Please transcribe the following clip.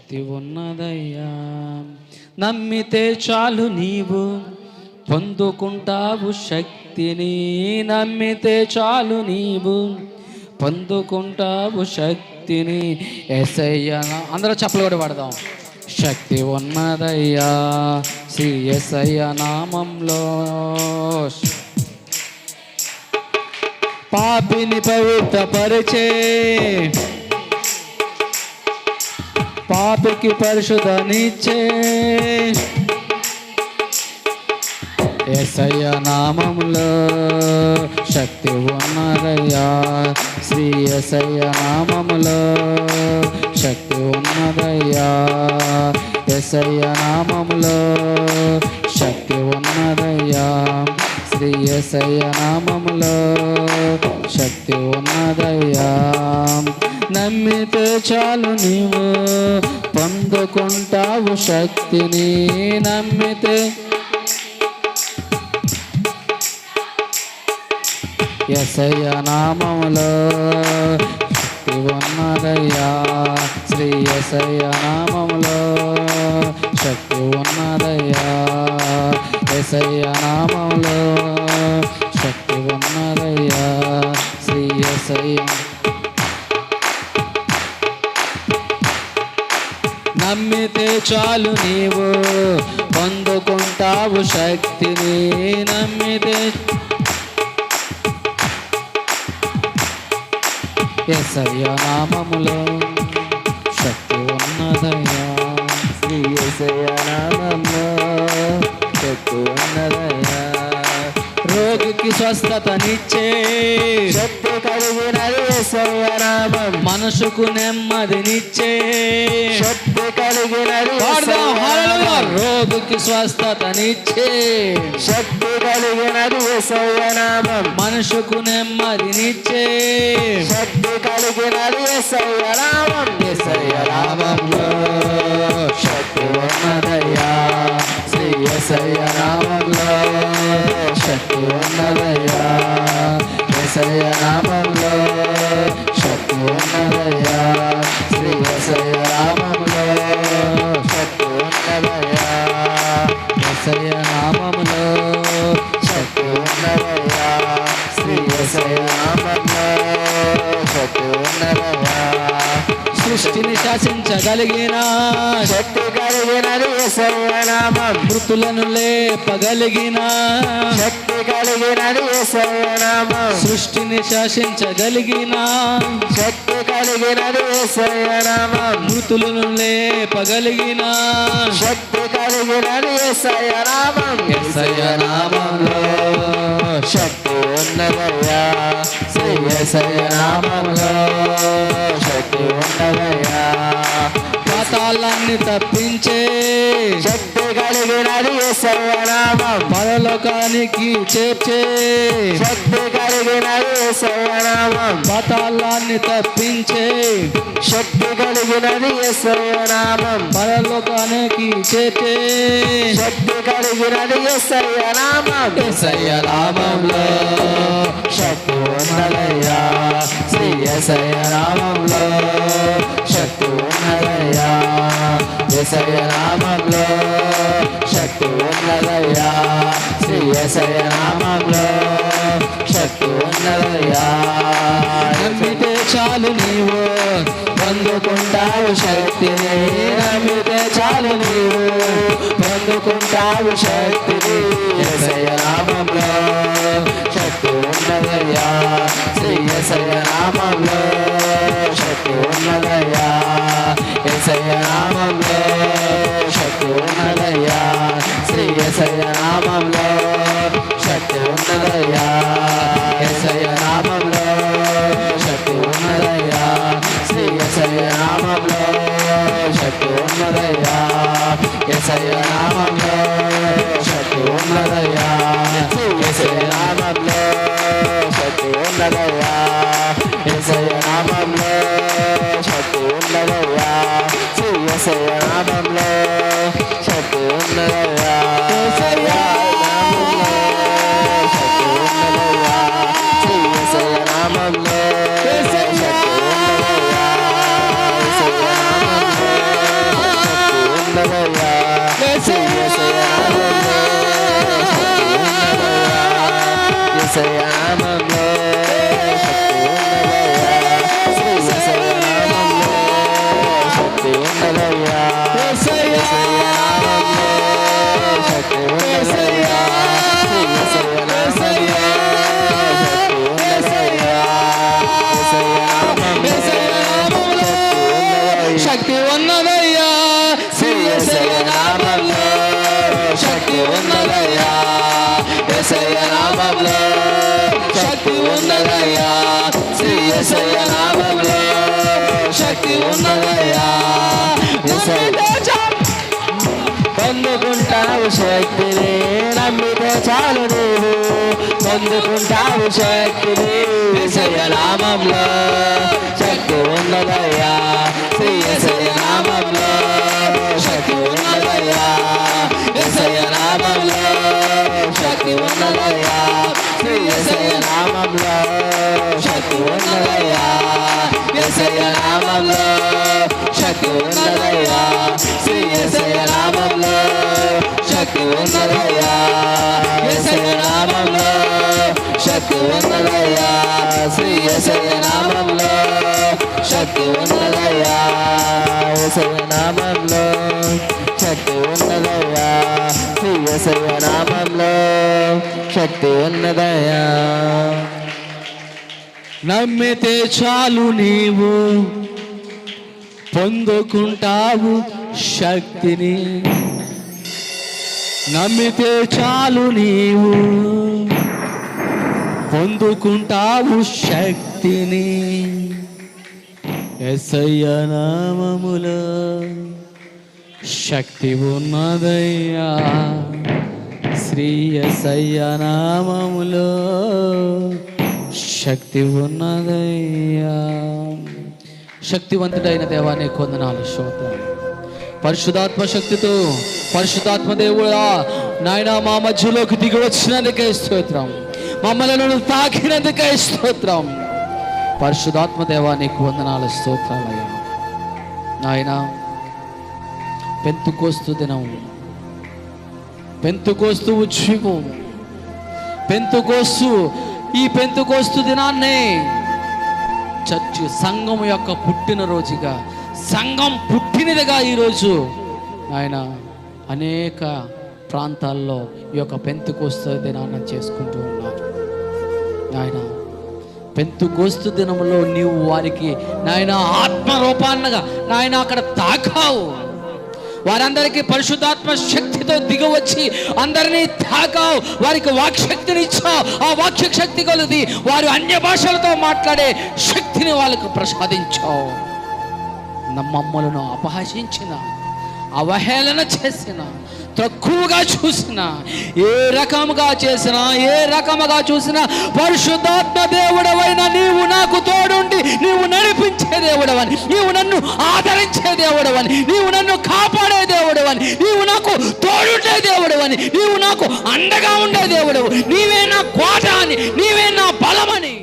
శక్తి ఉన్నదయ్యా. నమ్మితే చాలు నీవు పొందుకుంటావు శక్తిని. నమ్మితే చాలు నీవు పొందుకుంటావు శక్తిని. యేసయ్యా అందరూ చప్పలు కూడా పడదాం. శక్తి ఉన్నదయ్యా శ్రీ యేసయ్య నామంలో. పాపిని పవిత్రపరిచే పాపికి పరిశుద్ధనిచ్చే యేసయ్య నామంలో శక్తి ఉన్నదయ్యా. శ్రీ యేసయ్య నామములో శక్తి ఉన్నదయ్యా. యేసయ్య నామములో శక్తి ఉన్నదయ్యా. శ్రీ యేసయ్య నామములో శక్తి ఉన్నదయ్యా. నమ్మితే చాలు నీవు పొందుకుంటావు శక్తిని. నమ్మితే యేసయ్య నామములో శక్తి ఉన్నదయ్యా. శ్రీ యేసయ్య నామములో శక్తి ఉన్నదయ్యా. యేసయ్య నామములో శక్తి ఉన్నదయ్యా. శ్రీ యేసయ్య నమ్మితే చాలు నీవు పొందుకుంటావు శక్తిని. నమ్మితే యేసయ్య నామములో శక్తి ఉన్నదయ్యా. శ్రీ యేసయ్య నామములో శక్తి ఉన్నదయ్యా. రోగికి స్వస్థతనిచ్చే శక్తి కలిగినది యేసయ్య నామం. మనసుకు నెమ్మదినిచ్చే శక్తి కలిగినది. రోగికి స్వస్థతనిచ్చే శక్తి కలిగినది యేసయ్య నామం. మనసుకు నెమ్మదినిచ్చే శక్తి కలిగినది యేసయ్య నామం. యేసయ్య నామంలో శక్తి ఉన్నదయ్యా. శ్రీ యేసయ్య నామంలో శక్తి ఉన్నదయ్యా. యేసయ్య నామంలో శక్తి ఉన్నదయ్యా. శ్రీ యేసయ్య నామంలో శక్తి ఉన్నదయ్యా. యేసయ్య నామంలో శక్తి ఉన్నదయ్యా. శ్రీ యేసయ్య నామంలో శక్తి ఉన్నదయ్యా. సృష్టిని శాసించగలిగిన శక్తి కలిగినది యేసయ్య నామం. మృతులను లేపగలిగిన శక్తి కలిగినది యేసయ్య నామం. సృష్టిని శాసించగలిగిన శక్తి కలిగినది యేసయ్య నామం. మృతులను లేపగలిగిన శక్తి కలిగినది యేసయ్య నామం. యేసయ్య నామంలో శక్తి ఉన్నదయ్యా. శ్రీ యేసయ్య నామంలో శక్తి ఉన్నదయ్యా. పాతాళాన్ని తప్పించే శక్తి కలిగినది యేసయ్య నామం. పరలోకానికి చేర్చే శక్తి కలిగినది యేసయ్య నామం. పాతాళాన్ని తప్పించే శక్తి కలిగినది యేసయ్య నామం. పరలోకానికి చేర్చే శక్తి కలిగినది యేసయ్య నామం. యేసయ్య నామంలో శక్తి ఉన్నదయ్యా. శ్రీ యేసయ్య నామంలో శక్తి ఉన్నదయ్యా. యేసయ్య నామంలో శక్తి ఉన్నదయ్యా. శ్రీ యేసయ్య నామంలో శక్తి ఉన్నదయ్యా. నమ్మితే చాలు నీవు పొందుకుంటావు శక్తిని. నమ్మితే చాలు నీవు పొందుకుంటావు శక్తిని. యేసయ్య నామంలో శక్తి ఉన్నదయ్యా. శ్రీ యేసయ్య నామంలో శక్తి ఉన్నదయ్యా. యేసయ్య నామంలో శక్తి ఉన్నదయ్యా. శ్రీ యేసయ్య నామంలో శక్తి ఉన్నదయ్యా. యేసయ్య నామంలో శక్తి ఉన్నదయ్యా. శ్రీ యేసయ్య నామంలో శక్తి ఉన్నదయ్యా. యేసయ్య నామంలో శక్తి ఉన్నదయ్యా. శ్రీ యేసయ్య నామంలో శక్తి ఉన్నదయ్యా. యేసయ్య నామంలో శక్తి ఉన్నదయ్యా. శ్రీ యేసయ్య నామంలో శక్తి ఉన్నదయ్యా. యేసయ్య నామంలో శక్తి ఉన్నదయ్యా. శ్రీ యేసయ్య నామంలో శక్తి ఉన్నదయ్యా. యేసయ్య నామంలో శక్తి ఉన్నదయ్యా శ్రీ యేసయ్య నామములో శక్తి ఉన్నదయ్యా యేసయ్య నామములో శక్తి ఉన్నదయ్యా శ్రీ యేసయ్య నామములో శక్తి ఉన్నదయ్యా పొందుకుంటావు శక్తిని నమ్మితే చాలు నీవు పొందుకుంటావు శక్తిని యేసయ్య నామములో శక్తి ఉన్నదయ్యా శ్రీ యేసయ్య నామములో శక్తి ఉన్నదయ్యా యేసయ్య నామములో శక్తి ఉన్నదయ్యా శ్రీ యేసయ్య నామములో శక్తి ఉన్నదయ్యా యేసయ్య నామములో శక్తి ఉన్నదయ్యా శ్రీ యేసయ్య నామములో శక్తి ఉన్నదయ్యా యేసయ్య నామములో శక్తి ఉన్నదయ్యా శ్రీ యేసయ్య నామములో శక్తి ఉన్నదయ్యా యేసయ్య నామములో శక్తి ఉన్నదయ్యా శ్రీ యేసయ్య నామములో శక్తి ఉన్నదయ్యా నమ్మితే చాలు నీవు పొందుకుంటావు శక్తిని నమ్మితే చాలు నీవు పొందుకుంటావు శక్తిని యేసయ్య నామములో శక్తి ఉన్నదయ్యా శ్రీ యేసయ్య నామములో శక్తి ఉన్నదయ్యా శక్తివంతుడైన దేవానికి వందనాలు స్తోత్రం పరిశుద్ధాత్మ శక్తితో పరిశుద్ధాత్మ దేవుడా నాయన మా మధ్యలోకి దిగి వచ్చినందుకే స్తోత్రం మమ్మల్ని తాకినందుకే స్తోత్రం పరిశుద్ధాత్మ దేవానికి వందనాలు స్తోత్రాలయ్యా నాయన పెంతుకోస్తు దినం పెంతుకోస్తు ఉత్సవం పెంతుకోస్తు ఈ పెంతుకోస్తు దినాన్ని చర్చ్ సంఘం యొక్క పుట్టినరోజుగా సంఘం పుట్టినదిగా ఈరోజు ఆయన అనేక ప్రాంతాల్లో ఈ యొక్క పెంతుకోస్తు దినాన్ని చేసుకుంటూ ఉన్నారు నాయన పెంతుకోస్తు దినంలో నీవు వారికి నాయన ఆత్మరూపాన్నగా నాయన అక్కడ తాకావు వారందరికీ పరిశుద్ధాత్మ శక్తితో దిగవచ్చి అందరినీ తాకావు వారికి వాక్శక్తిని ఇచ్చావు ఆ వాక్య శక్తి కొలది వారు అన్య భాషలతో మాట్లాడే శక్తిని వాళ్ళకు ప్రసాదించావు మమ్మలను అపహసించిన అవహేళన చేసిన తక్కువగా చూసిన ఏ రకముగా చూసినా పరిశుద్ధాత్మ దేవుడవైన నీవు నాకు తోడుండి నీవు నడిపించే దేవుడవని నీవు నన్ను ఆదరించే దేవుడవని నీవు నన్ను కాపాడే దేవుడవని నీవు నాకు తోడుండే దేవుడవని నీవు నాకు అండగా ఉండే దేవుడవు నీవే నా కోట అని నీవే నా బలమని